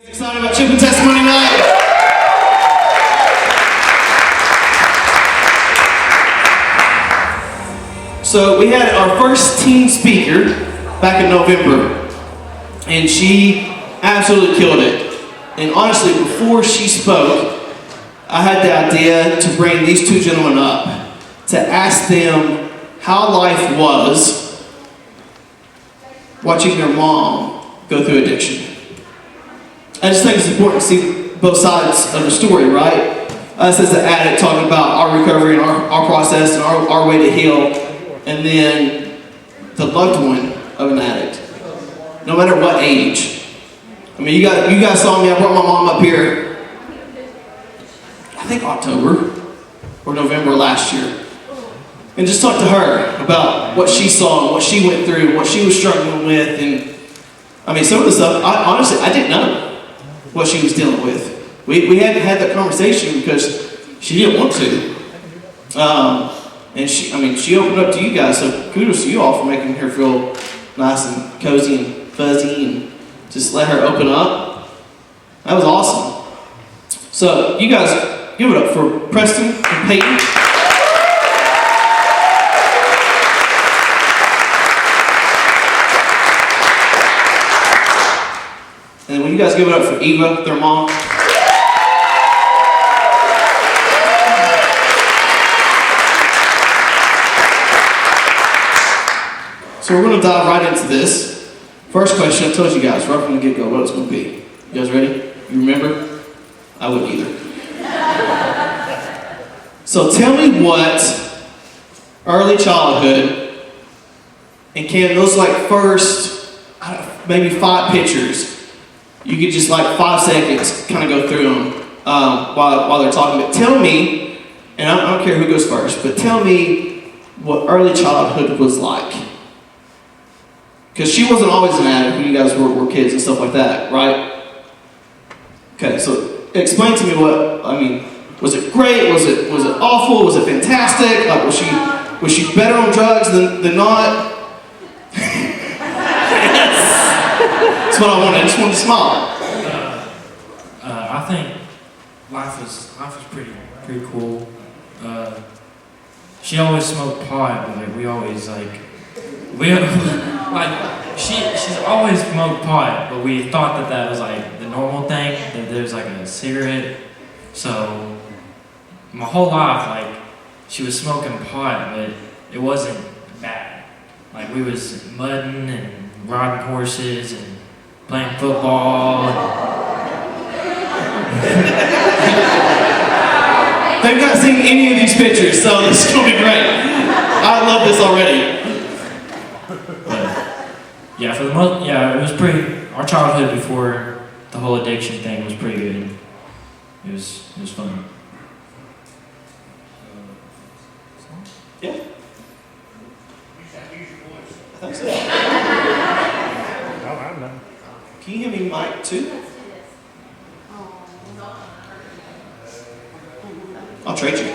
Excited about Chip and Testimony Night? So we had our first teen speaker back in November, and she absolutely killed it. And honestly, before she spoke, I had the idea to bring these two gentlemen up to ask them how life was watching their mom go through addiction. I just think it's important to see both sides of the story, right? Us as the addict talking about our recovery and our process and our way to heal, and then the loved one of an addict, no matter what age. I mean, you guys saw me, I brought my mom up here, I think October or November last year, and just talked to her about what she saw, what she went through, what she was struggling with, and I mean, some of the stuff, honestly, I didn't know what she was dealing with. We hadn't had that conversation because she didn't want to. And she opened up to you guys, so kudos to you all for making her feel nice and cozy and fuzzy and just let her open up. That was awesome. So you guys, give it up for Preston and Peyton. And then will you guys give it up for Eva, their mom? So we're going to dive right into this. First question, I told you guys right from the get-go what it's going to be. You guys ready? You remember? I wouldn't either. So tell me what early childhood, and can those like first, maybe 5 pictures, you could just like 5 seconds kind of go through them while they're talking. But tell me, and I don't care who goes first, but tell me what early childhood was like. Because she wasn't always an addict when you guys were kids and stuff like that, right? Okay, so explain to me was it great? Was it awful? Was it fantastic? Like was she better on drugs than not? That's what I wanted. I just wanted to smile. I think life was pretty cool. She always smoked pot, but like she's always smoked pot, but we thought that was like the normal thing, that there's like a cigarette. So my whole life, like she was smoking pot, but it wasn't bad. Like we was mudding and riding horses and playing football. They've not seen any of these pictures, so this is going to be great. I love this already. Yeah, it was pretty. Our childhood before the whole addiction thing was pretty good. It was fun. Yeah. I think so. Can you give me mic too? I'll trade you.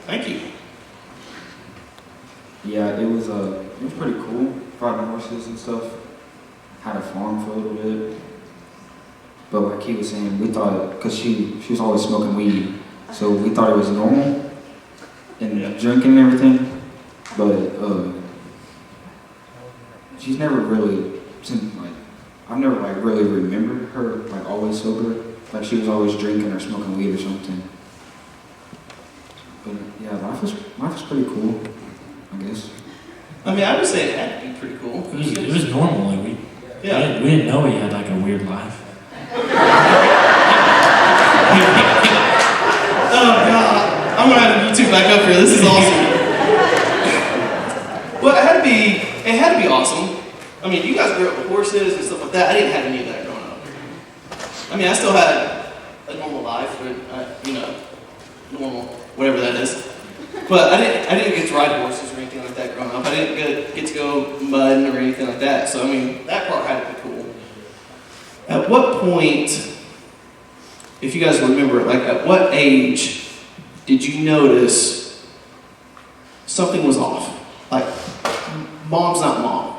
Thank you. Yeah, it was pretty cool. Riding horses and stuff. Had a farm for a little bit. But like he was saying, we thought, because she was always smoking weed, so we thought it was normal and drinking and everything. But she's never really, I've never like really remembered her like always sober. Like she was always drinking or smoking weed or something. But yeah, life was pretty cool, I guess. I mean, I would say it had to be pretty cool. It was normal. Like we didn't know he had like a weird life. Oh God, I'm gonna have YouTube back up here. This is awesome. Well, it had to be awesome. I mean, you guys grew up with horses and stuff like that. I didn't have any of that growing up. I mean, I still had a normal life, but normal, whatever that is. But I didn't get to ride horses or anything like that growing up. I didn't get to go mudding or anything like that. So, I mean, that part had to be cool. At what point, if you guys remember, like at what age did you notice something was off? Like, mom's not mom.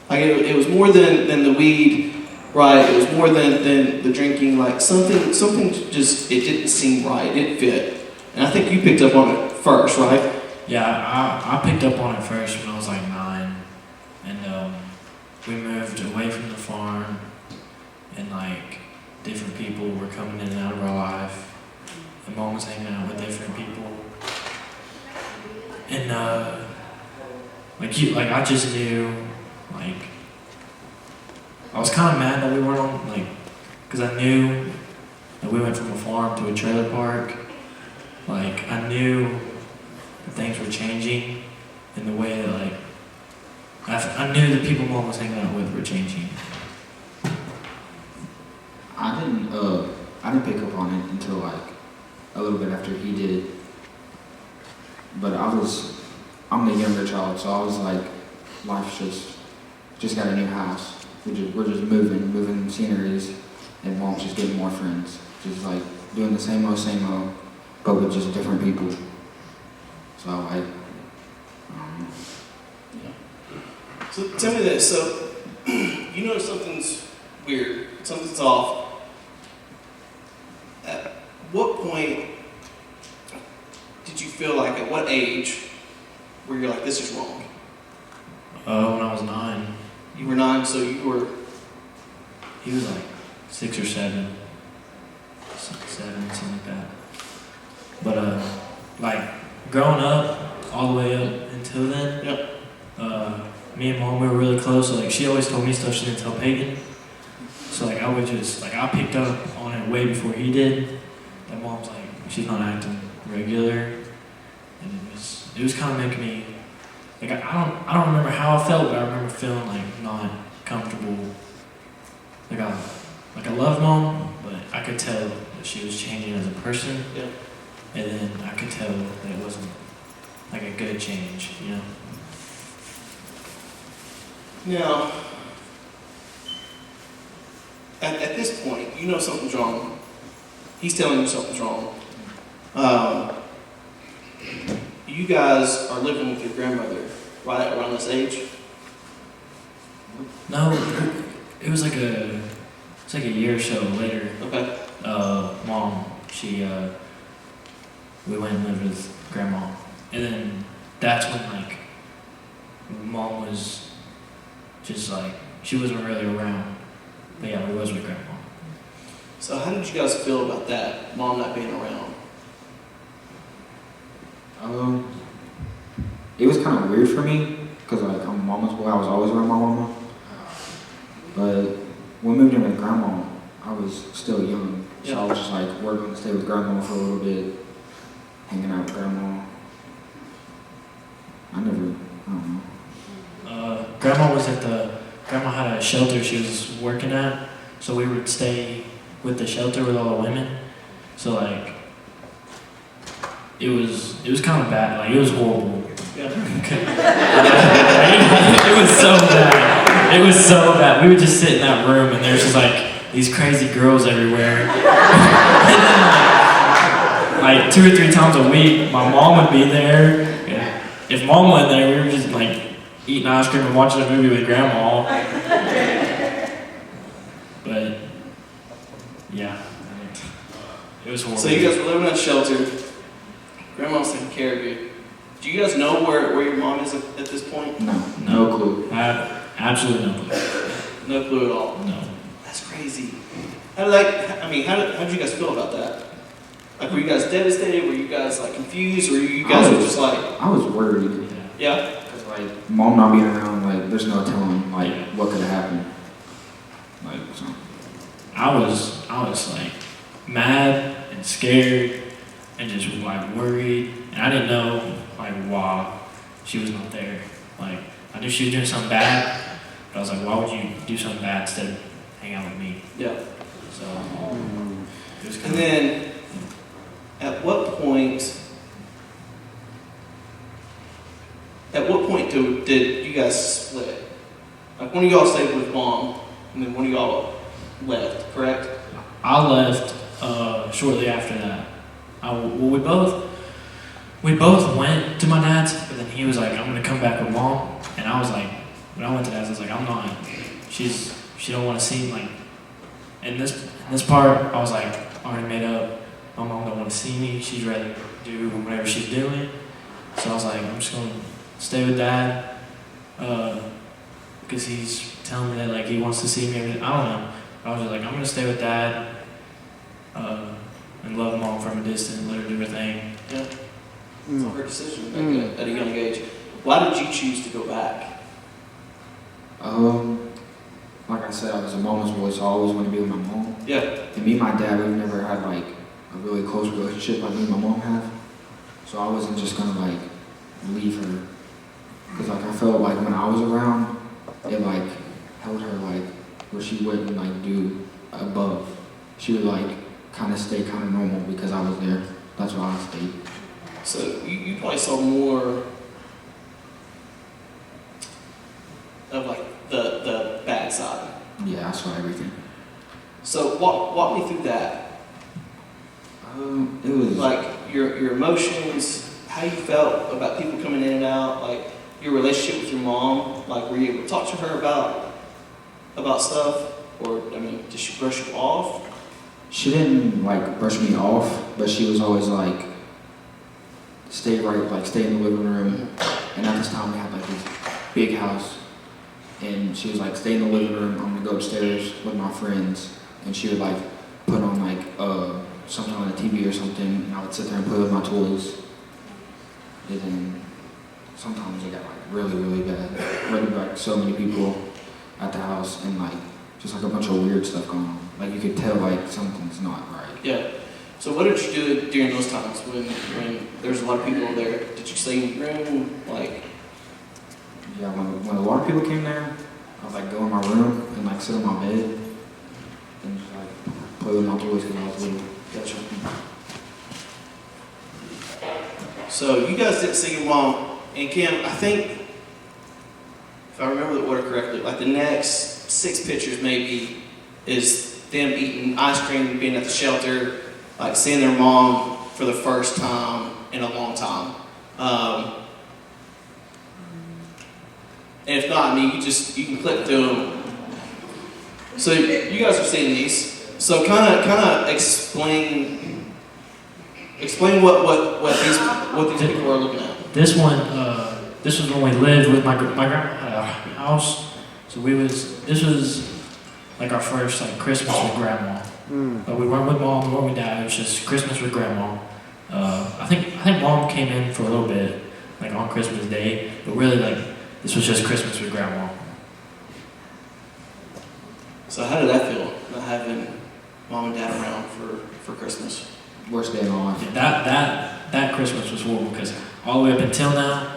Like, it was more than the weed. right? It was more than the drinking. Like something just it didn't seem right. It didn't fit. And I think you picked up on it first, right? Yeah, I picked up on it first when I was like 9, and we moved away from the farm, and like different people were coming in and out of our life, and Mom was hanging out with different people, and I just knew, like, I was kind of mad that we weren't on, like, because I knew that we went from a farm to a trailer park. Like, I knew that things were changing in the way that, like, I knew the people Mom was hanging out with were changing. I didn't pick up on it until like a little bit after he did. But I'm the younger child, so I was like, life's just got a new house. We're just moving sceneries, and Mom's just getting more friends. Just like doing the same old, but with just different people. So like, So tell me this. So you know something's weird, something's off. At what point did you feel like? At what age where you're like, this is wrong? When I was 9. You were 9, so you were. He was like 6 or 7. 6, 7, something like that. But like growing up, all the way up until then, Yep. Me and Mom, we were really close. So like she always told me stuff she didn't tell Peyton. So like I would just I picked up on it way before he did. That Mom's like, she's not acting regular, and it was kind of making me like I don't remember how I felt, but I remember feeling like not comfortable. Like I love Mom, but I could tell that she was changing as a person. Yeah. And then I could tell that it wasn't like a good change, you know? Now, at this point, you know something's wrong. He's telling you something's wrong. You guys are living with your grandmother right around this age? No, it was like a year or so later. Okay. Mom, we went and lived with Grandma. And then that's when like Mom was just like, she wasn't really around. But yeah, we was with Grandma. So how did you guys feel about that, Mom not being around? It was kind of weird for me, because like I'm a mama's boy, I was always around my mama. But when we moved in with Grandma, I was still young. So I was just like, we're going to stay with Grandma for a little bit, hanging out with Grandma. I don't know. Grandma had a shelter she was working at, so we would stay with the shelter with all the women. So like, it was kind of bad, like it was horrible. Yeah. It was so bad. It was so bad. We would just sit in that room and there's just like these crazy girls everywhere. And then like 2 or 3 times a week, my mom would be there. Yeah. If Mom went there, we were just like eating ice cream and watching a movie with Grandma. But yeah, it was horrible. So you guys were living in a shelter. Grandma's taking care of you. Do you guys know where your mom is at this point? No clue. I have absolutely no clue. No clue at all. No. That's crazy. How did you guys feel about that? Like, were you guys devastated? Were you guys like confused? Or you guys were just like? I was worried. Yeah. Because like Mom not being around, like there's no telling like what could have happened. Like so. I was like mad and scared and just like worried, and I didn't know like why she was not there. Like I knew she was doing something bad, but I was like, why would you do something bad instead of hang out with me? Yeah. So it was kind And then, at what point did you guys split? Like one of y'all stayed with Mom, and then one of y'all left, correct? I left shortly after that. We both went to my dad's, but then he was like, I'm gonna come back with Mom, and I was like, when I went to dad's, I was like, I'm not. She don't want to seem like in this part, I was like already made up. My mom don't want to see me. She's ready to do whatever she's doing. So I was like, I'm just gonna stay with Dad, because he's telling me that like he wants to see me. I don't know. I was just like, I'm gonna stay with Dad, and love Mom from a distance, let her do her thing. Yeah. It's a hard decision to make at a young age. Why did you choose to go back? Like I said, I was a mama's boy, so I always wanted to be with my mom. Yeah. And me and my dad, we've never had like a really close relationship like me and my mom have. So I wasn't just gonna like leave her. Cause like I felt like when I was around, it like held her like where she wouldn't like do above. She would like kind of stay kind of normal because I was there. That's why I stayed. So you probably saw more of like the bad side. Yeah, I saw everything. So walk me through that. It was Like your emotions, how you felt about people coming in and out, like your relationship with your mom. Like, were you able to talk to her about stuff, or I mean, did she brush you off? She didn't like brush me off, but she was always like, stay in the living room. And at this time we had like this big house, and she was like, stay in the living room. I'm gonna go upstairs with my friends, and she would like put on like something on the TV or something, and I would sit there and play with my toys. And then sometimes it got like really, really bad. Really, like so many people at the house, and like just like a bunch of weird stuff going on. Like you could tell like something's not right. Yeah. So what did you do during those times when there's a lot of people there? Did you stay in your room? Like, yeah, when a lot of people came there, I would like go in my room and like sit on my bed and just like play with my toys because I was little. gotcha. So you guys didn't see your mom, and Kim, I think, if I remember the order correctly, like the next 6 pictures maybe is them eating ice cream, being at the shelter, like seeing their mom for the first time in a long time. And if not, I mean, you can click through them. So you guys are seeing these. So kind of explain what these people are looking at. This one, this was when we lived with my grandma had a house. So this was like our first like Christmas with grandma. But we weren't with Mom, we weren't with Dad. It was just Christmas with grandma. I think Mom came in for a little bit, like on Christmas Day. But really, like this was just Christmas with grandma. So how did that feel, not having Mom and Dad around for Christmas? Worst day of my life. Yeah, that Christmas was horrible because all the way up until now,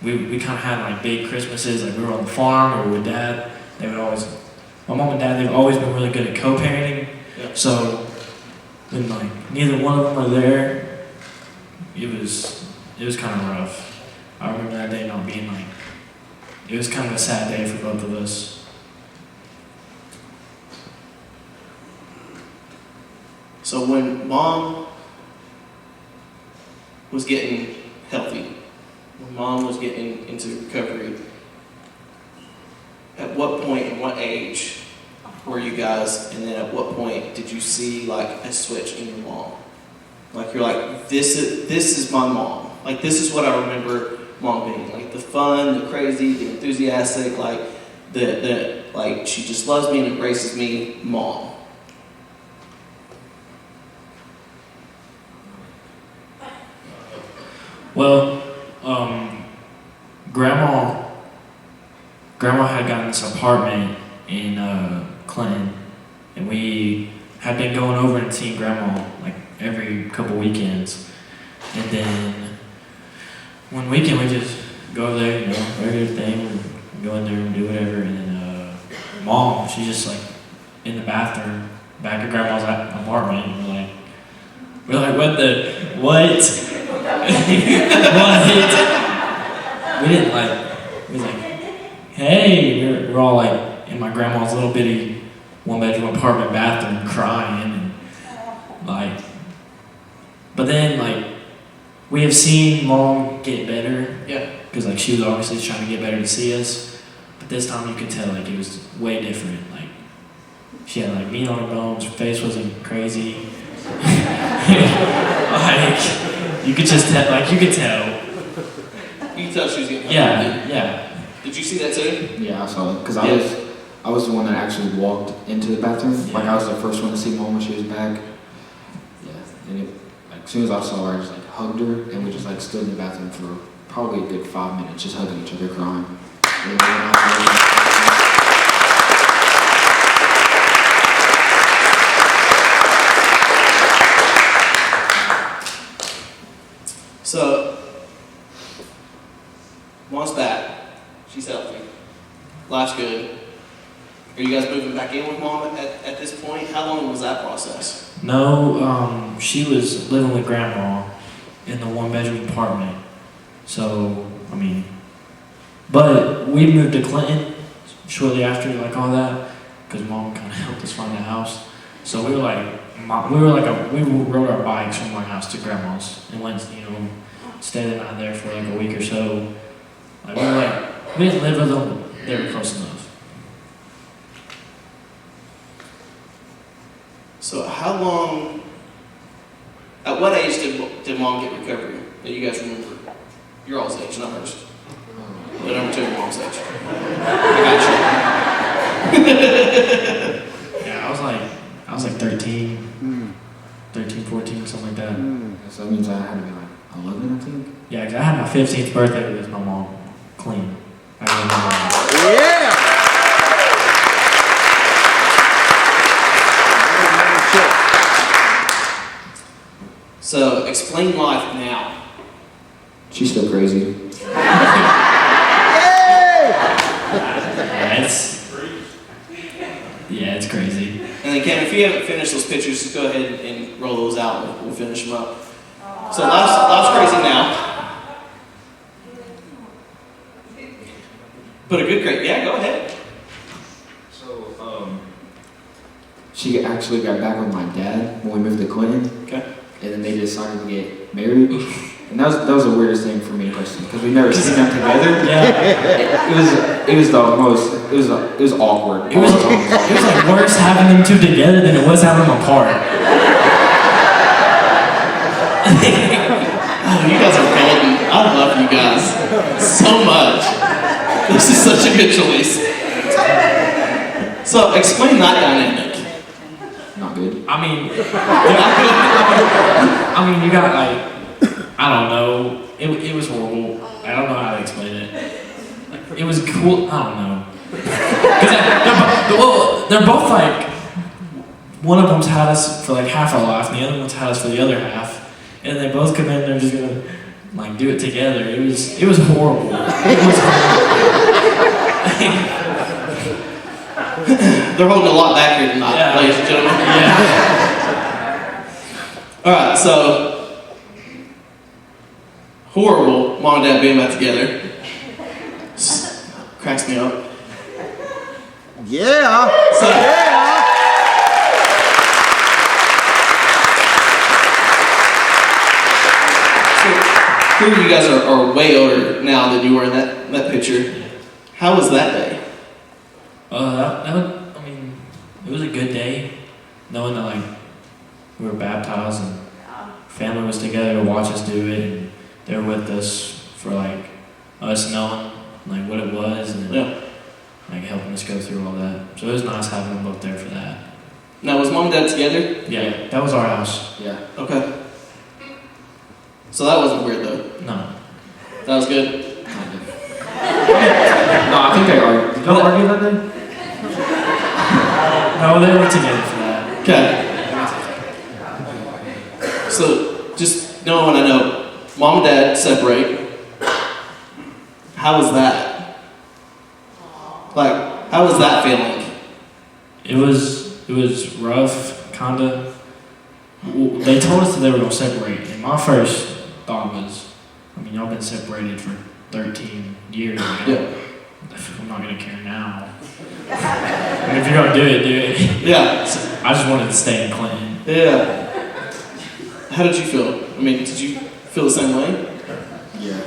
we kind of had like big Christmases. Like we were on the farm or with Dad. My mom and Dad, they've always been really good at co-parenting. Yeah. So when like neither one of them are there, it was kind of rough. I remember that day not being like, it was kind of a sad day for both of us. So when Mom was getting healthy, when Mom was getting into recovery, at what point and what age were you guys, and then at what point did you see like a switch in your mom? Like you're like, this is my mom. Like this is what I remember Mom being. Like the fun, the crazy, the enthusiastic, like the like she just loves me and embraces me, Mom. Well, Grandma had gotten this apartment in Clinton, and we had been going over and seeing Grandma like every couple weekends. And then one weekend we just go over there, regular thing, and go in there and do whatever. And then Mom, she's just like in the bathroom, back of Grandma's apartment, and we're like, what? What? We was like, hey, we're all like in my grandma's little bitty 1-bedroom apartment bathroom crying and like, but then like we have seen Mom get better. Yeah. Because like she was obviously trying to get better to see us, but this time you could tell like it was way different. Like She had like meat on her bones. Her face wasn't crazy. Like you could just tell. Like you could tell. You can tell she was getting hungry. Yeah. Did you see that too? Yeah, I saw it because Yeah. I was the one that actually walked into the bathroom. Yeah. Like I was the first one to see Mom when she was back. Yeah, and like as soon as I saw her, I just like hugged her, and we just like stood in the bathroom for probably a good 5 minutes, just hugging each other, crying. So, Mom's back. She's healthy. Life's good. Are you guys moving back in with Mom at this point? How long was that process? No, she was living with Grandma in the one-bedroom apartment. So, I mean, but we moved to Clinton shortly after, like all that, because Mom kind of helped us find a house. So we rode our bikes from our house to Grandma's and went, stayed the night there for like a week or so. Like we didn't live with them; they were close enough. So how long, at what age did Mom get recovery that you guys remember? Your all's age, not hers. But number two, your mom's age. I got Yeah, I was like 13, 14, something like that. So that means I had to be like 11, I think. Yeah, 'cause I had my 15th birthday with my mom, clean. I remember that. you. So explain life now. She's still crazy. Yeah, it's crazy. And then Cam, if you haven't finished those pictures, just go ahead and roll those out and we'll finish them up. So life's crazy now. But a good crate. Yeah, go ahead. So, she actually got back with my dad when we moved to Clinton. Okay. And then they decided to get married. And that was the weirdest thing for me and Preston because we've never seen them together. Yeah. It was awkward. It was like worse having them two together than it was having them apart. Oh, you guys are golden. I love you guys so much. This is such a good choice. So explain that dynamic. Not good. I mean, you got like, I don't know. It was horrible. I don't know how to explain it. It was cool. I don't know. They're both like, one of them's had us for like half our life, and the other one's had us for the other half. And they both come in, they're just gonna like do it together. It was horrible. It was horrible. They're holding a lot back here tonight, Yeah. ladies and gentlemen. Yeah. All right, so horrible mom and dad being back together. Cracks me up. Yeah. So, here you guys are way older now than you were in that picture. How was that day? It was a good day, knowing that like we were baptized and family was together to watch us do it, and they were with us for like us knowing like what it was and like helping us go through all that. So it was nice having them both there for that. Now, was mom and dad together? Yeah, that was our house. Yeah. Okay. So that wasn't weird though. No. That was good. No, I think they argued. Did y'all argue that day? No, they were together for that. Okay. So, just knowing what I know, mom and dad separate. How was that? Like, how was that feeling? It was rough, kinda. They told us that they were gonna separate, and my first thought was, y'all been separated for 13 years. Yeah. I'm not gonna care now. If you're gonna do it, do it. Yeah. So I just wanted to stay in Clinton. Yeah. How did you feel? Did you feel the same way? Yeah.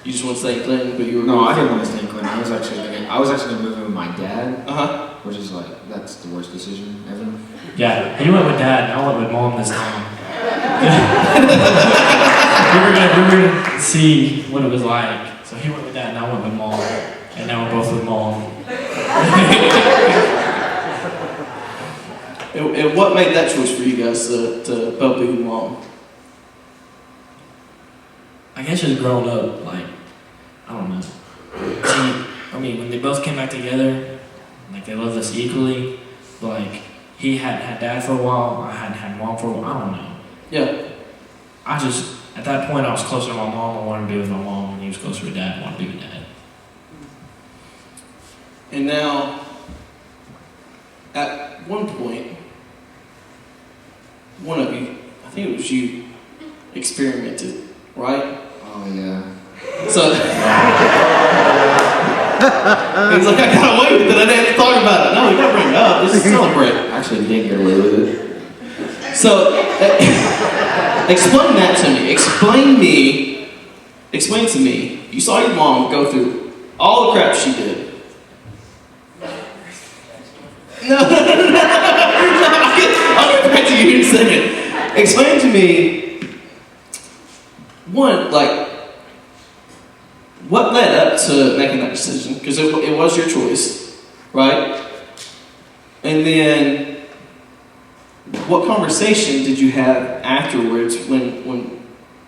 You just want to stay in Clinton, but you were... No, I didn't want to stay in Clinton. I was actually gonna move in with my dad, Uh-huh. which is like, that's the worst decision decision ever. Yeah, he went with dad, and I went with mom this time. we were gonna see what it was like. So he went with dad, and I went with mom, and now we're both with mom. And what made that choice for you guys to both be with mom? I guess just growing up, like, I don't know. See, I mean, when they both came back together, like, they loved us equally. But, like, he hadn't had dad for a while, I hadn't had mom for a while, I don't know. Yeah. I just, at that point, I was closer to my mom, I wanted to be with my mom, and he was closer to dad, I wanted to be with dad. And now, at one point, one of you, I think it was you, experimented, right? Oh yeah. So, he's like, I got away with it, I didn't have to talk about it. No, we gotta bring it up, this is Celebrate. I actually did get away with it. So, explain that to me. Explain to me, you saw your mom go through all the crap she did. No, I'll get back to you in a second. Explain to me, one, like, what led up to making that decision? Because it was your choice, right? And then, what conversation did you have afterwards when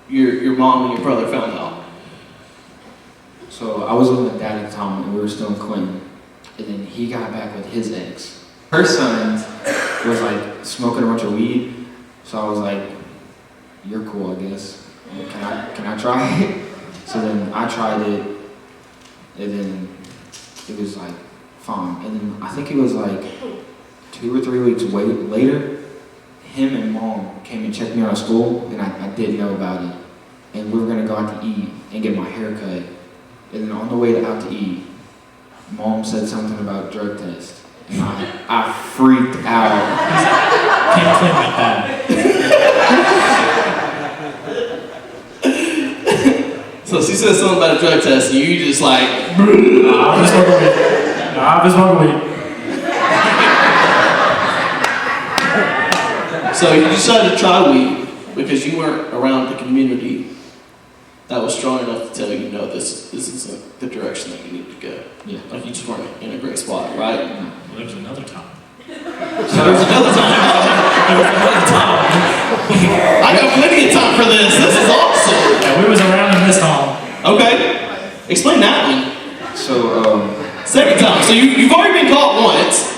your mom and your brother found out? So I was with my dad at the time, and we were still in Clinton. And then he got back with his ex. Her son was like smoking a bunch of weed, so I was like, "You're cool, I guess. Can I try it?" So then I tried it, and then it was like fine. And then I think it was like 2 or 3 weeks later, him and mom came and checked me out of school, and I didn't know about it. And we were gonna go out to eat and get my hair cut. And then on the way out to eat, mom said something about drug test. And I freaked out. Can't claim like that. So she said something about a drug test, and you just like, I'm just smoking weed. I'm just smoking weed. So you decided to try weed because you weren't around the community that was strong enough to tell you, no, this isn't the direction that you need to go. Yeah. Like you just weren't in a great spot, right? Well, there was another time. So there was another time. I got plenty of time for this. This is awesome. Yeah, we was around in this hall. Okay. Explain that one. So, Second time. So you've already been caught once.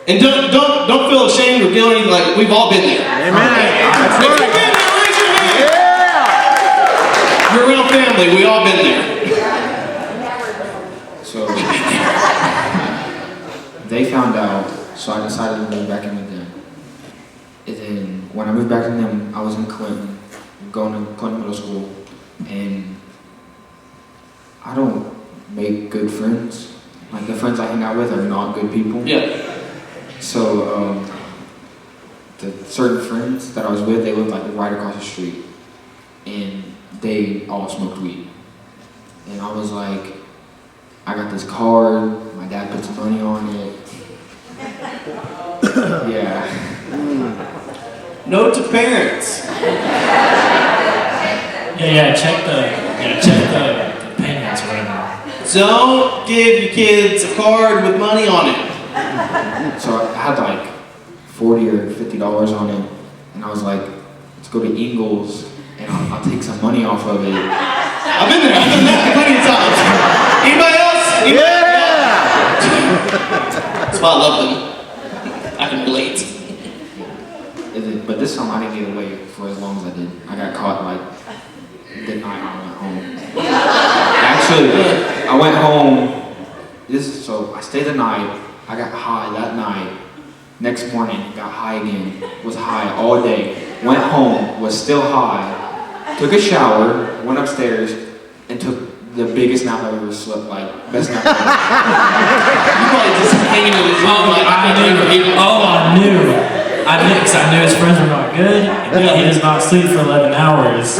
And don't feel ashamed or guilty. Like we've all been there. Amen. If you've been there, raise your hand. You're around family. We all been there. so they found out, so I decided to move back in with them. And then when I moved back in them, I was in Clinton, going to Clinton Middle School, and I don't make good friends. Like the friends I hang out with are not good people. Yeah. So, the certain friends that I was with, they lived like right across the street, and they all smoked weed. And I was like, I got this card, my dad put some money on it. Yeah. Note to parents. Yeah, check the payments or whatever. Don't give your kids a card with money on it. So I had like $40 or $50 on it, and I was like, let's go to Ingles, and I'll take some money off of it. I've been there plenty of times. Anybody else? That's why I love them. I can relate. But this time I didn't get away for as long as I did. I got caught like the night I went home. Actually, I went home. So I stayed the night. I got high that night. Next morning, got high again. Was high all day. Went home, was still high. Took a shower, went upstairs, and took the biggest nap I've ever slept. Like best nap ever. You probably just hanging in his room like I knew, because I knew his friends were not good, and he does not sleep for 11 hours.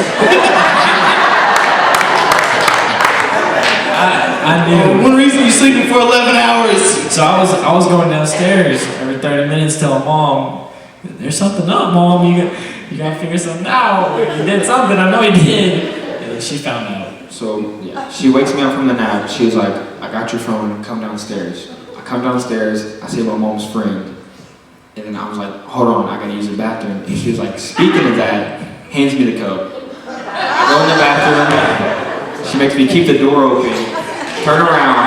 I I knew. One reason you're sleeping for 11 hours. So I was going downstairs every 30 minutes telling Mom, there's something up, Mom. You gotta figure something out. You did something. I know you did. And then she found out. So yeah, she wakes me up from the nap. She was like, I got your phone, come downstairs. I come downstairs, I see my mom's friend. And then I was like, hold on, I gotta use the bathroom. And she was like, speaking of that, hands me the cup. I go in the bathroom, she makes me keep the door open, turn around,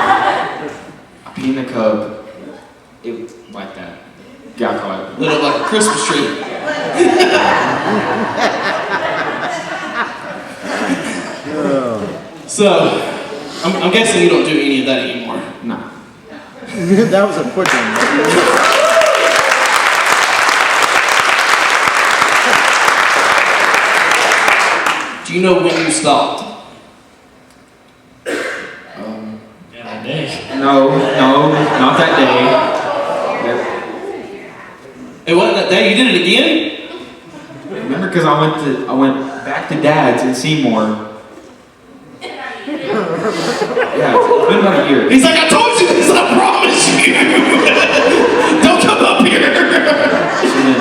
I pee in the cup. It was like that. Got caught. Lit up like a Christmas tree. So, I'm guessing you don't do any of that anymore. No. That was a quick one. Do you know when you stopped? Yeah, that day. No, not that day. It wasn't that day. You did it again? Remember, because I went back to Dad's in Seymour. Yeah, it's been about a year. He's like, I told you this. I promise you. Don't come up here. So then,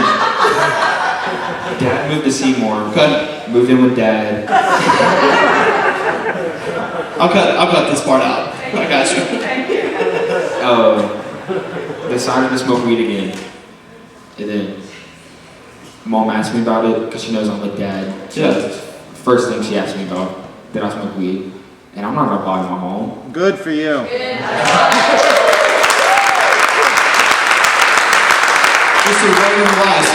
Dad moved to Seymour. Okay. Moved in with Dad. I'll cut this part out. I got you. Decided to smoke weed again. And then Mom asked me about it because she knows I'm with Dad. So Yeah. that's the first thing she asked me about, did I smoke weed? And I'm not gonna lie to my mom. Good for you. Just a regular life.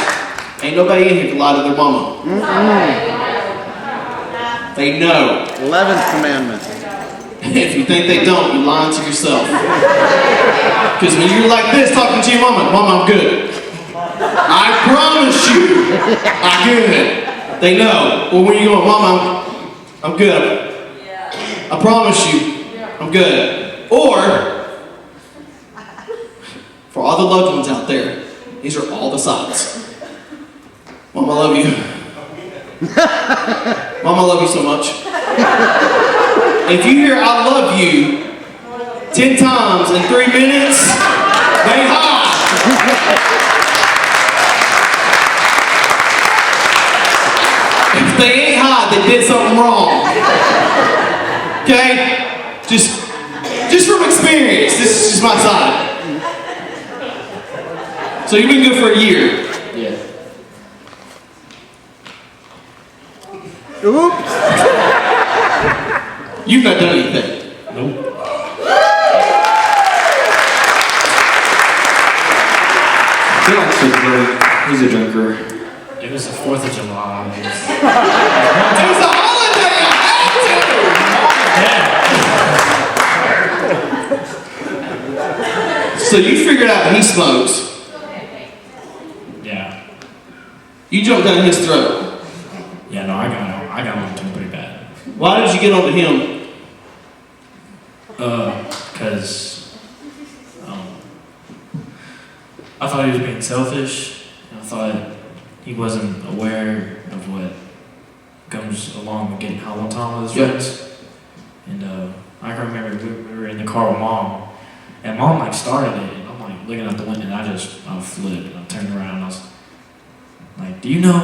Ain't nobody in here can lie to their mama. They know. 11th commandment. If you think they don't, you're lying to yourself. Because when you're like this talking to your mama, Mama, I'm good. I promise you, I'm good. They know. Well, when you go, Mama, I'm good. I promise you, I'm good. Or, for all the loved ones out there, these are all the signs. Mom, I love you. Mom, I love you so much. If you hear I love you 10 times in 3 minutes, they high. If they ain't high, they did something wrong. Okay? Just from experience, this is just my side. So you've been good for a year. Yeah. Oops. You've not done anything. Nope. I feel like he's a drinker. It was the 4th of July. It was a holiday, I had to! So you figured out he smokes. Yeah. You jumped down his throat. Yeah, no, I got on to him pretty bad. Why did you get onto him? Because I thought he was being selfish, and I thought he wasn't aware of what comes along with getting high one time with his friends. And I can remember we were in the car with Mom, and Mom like started it, and I'm like looking out the window, and I flipped, and I turned around, and I was like, do you know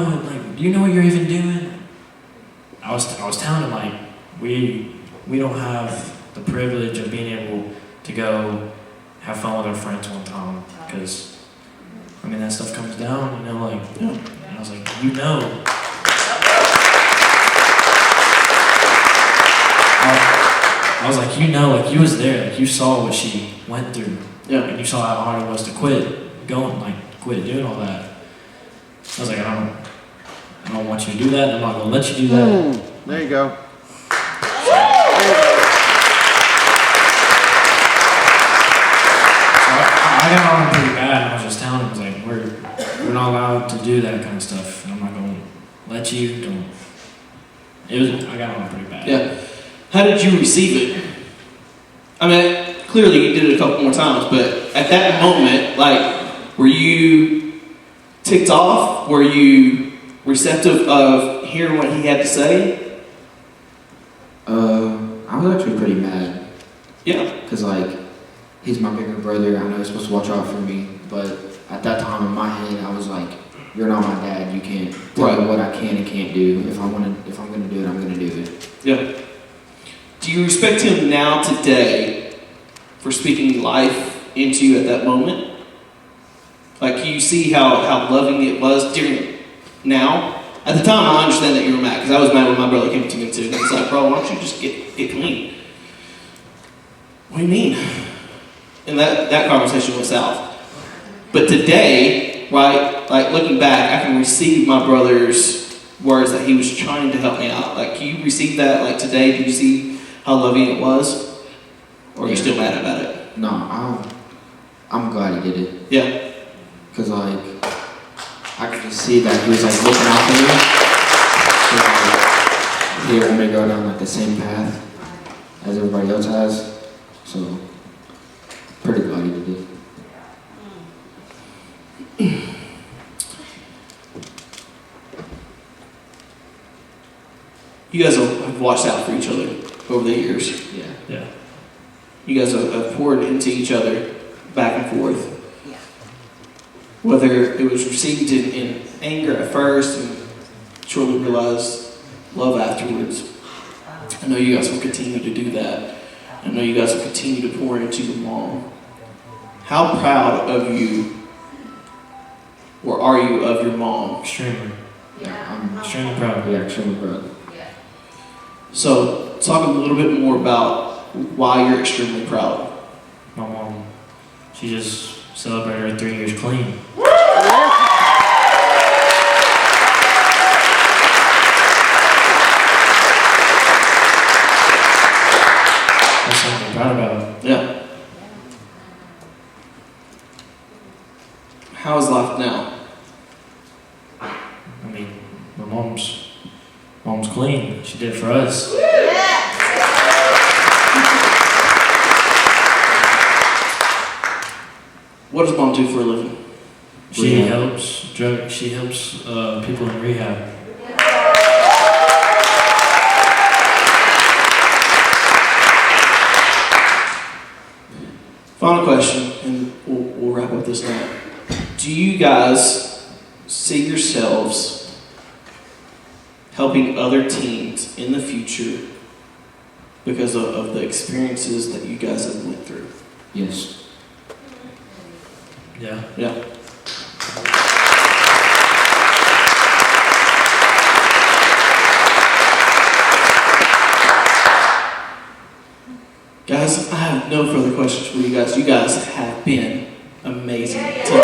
what you're even doing? I was telling him like we don't have the privilege of being able to go have fun with our friends one time, because I mean that stuff comes down, like, and I was like, I was like, you was there, like you saw what she went through, and you saw how hard it was to quit doing all that. I was like, I don't want you to do that. I'm not gonna let you do that. There you go. I got on him pretty bad, and I was just telling him, I was like, we're not allowed to do that kind of stuff, and I'm not gonna let you. I got on him pretty bad. Yeah. How did you receive it? I mean, clearly you did it a couple more times, but at that moment, like, were you ticked off? Were you receptive of hearing what he had to say? I was actually pretty mad. Yeah. Because, like, he's my bigger brother. I know he's supposed to watch out for me. But at that time in my head, I was like, you're not my dad. You can't tell me what I can and can't do. If I'm going to do it, I'm going to do it. Yeah. Do you respect him now today for speaking life into you at that moment? Like, you see how loving it was during now? At the time, I understand that you were mad, because I was mad when my brother came to me too. And it's like, bro, why don't you just get clean? What do you mean? And that conversation went south. But today, right, like looking back, I can receive my brother's words that he was trying to help me out. Like, can you receive that, like today? Do you see how loving it was? Or are you still mad about it? No, I'm glad he did it. Yeah. Because, like, I could just see that he was, like, looking out for me. So, like, he didn't want me to go down, like, the same path as everybody else has. So, pretty glad he did it. You guys have watched out for each other over the years. Yeah. Yeah. You guys have poured into each other back and forth. Whether it was received in anger at first and shortly realized love afterwards. I know you guys will continue to do that. I know you guys will continue to pour into your mom. How proud of you, or are you of your mom? Extremely. Yeah, I'm Extremely proud. yeah, extremely proud. So, talk a little bit more about why you're extremely proud. My mom, she just celebrated her 3 years clean. That's something I'm proud about. Yeah. How is life now? I mean, my mom's clean. She did it for us. What does mom do for a living? She Rehab. helps people in rehab. Final question, and we'll wrap up this night. Do you guys see yourselves helping other teens in the future because of the experiences that you guys have went through? Yes. Yeah. Yeah. Guys, I have no further questions for you guys. You guys have been amazing tonight.